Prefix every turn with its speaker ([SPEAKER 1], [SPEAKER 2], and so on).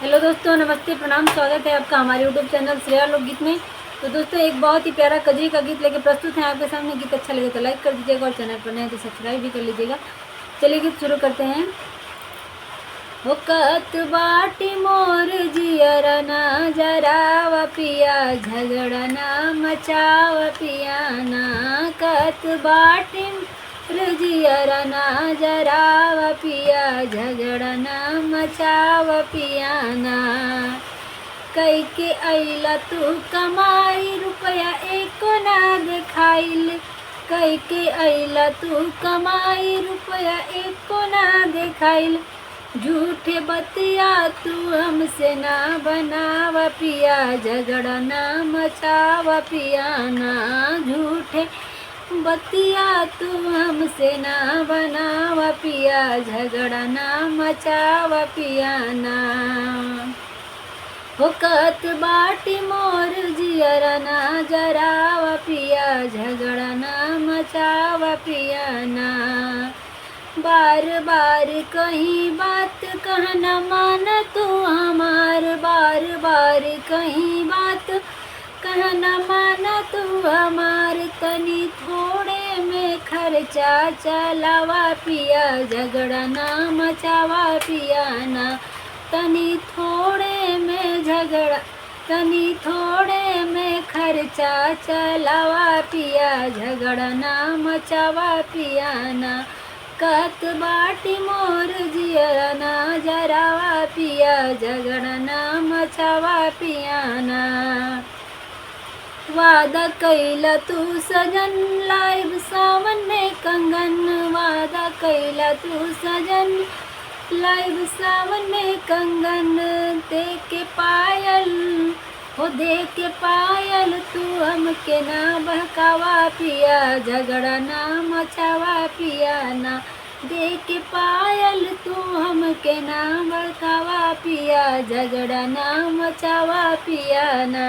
[SPEAKER 1] Hello दोस्तों, नमस्ते, प्रणाम, स्वागत है आपका हमारे यूट्यूब चैनल श्रेया लोकगीत में। तो दोस्तों, एक बहुत ही प्यारा कजरी का गीत लेके प्रस्तुत है आपके सामने। गीत अच्छा लगे तो लाइक कर दीजिएगा और चैनल पर नए तो सब्सक्राइब भी कर लीजिएगा। चलिए गीत शुरू करते हैं। हो कत बाटी मोर जियर ना जरावा पिया, झगड़ा ना मचावा पिया ना। कत बाटी जियर ना जरावा पिया, झगड़ा ना मचावा पिया ना। कई के अइला तू कमाई, रुपया एको ना देखाइल। कई के अइला तू कमाई, रुपया एको ना देखाइल। झूठे बतिया तू हमसे ना बनावा पिया, झगड़ा ना मचावा पिया ना। झूठे बतिया तू हमसे ना बनावा पिया, झगड़ा ना मचावा पिया ना। हो कत बाटी मोर जियर ना जरावा पिया, झगड़ा ना मचावा पिया ना। बार बार कहीं बात कहना मान तू हमार, बार बार कहीं बात कहना माना तू हमार। तनी थोड़े में खर्चा चलावा पिया, झगड़ा ना मचावा पिया ना। तनी थोड़े में खर्चा चलावा पिया, झगड़ा ना मचावा पिया ना। कत बाटी मोर जियर ना जरावा पिया, झगड़ा ना मचावा पिया ना। वादा कैला तू सजन लाइव सावन में कंगन, वादा कैला तू सजन लाइव सावन में कंगन। दे के पायल हो दे के पायल, तू हमके ना बहकावा पिया, झगड़ा ना मचावा पिया ना। दे के पायल तू हमके ना बहकावा पिया, झगड़ा ना मचावा पिया ना।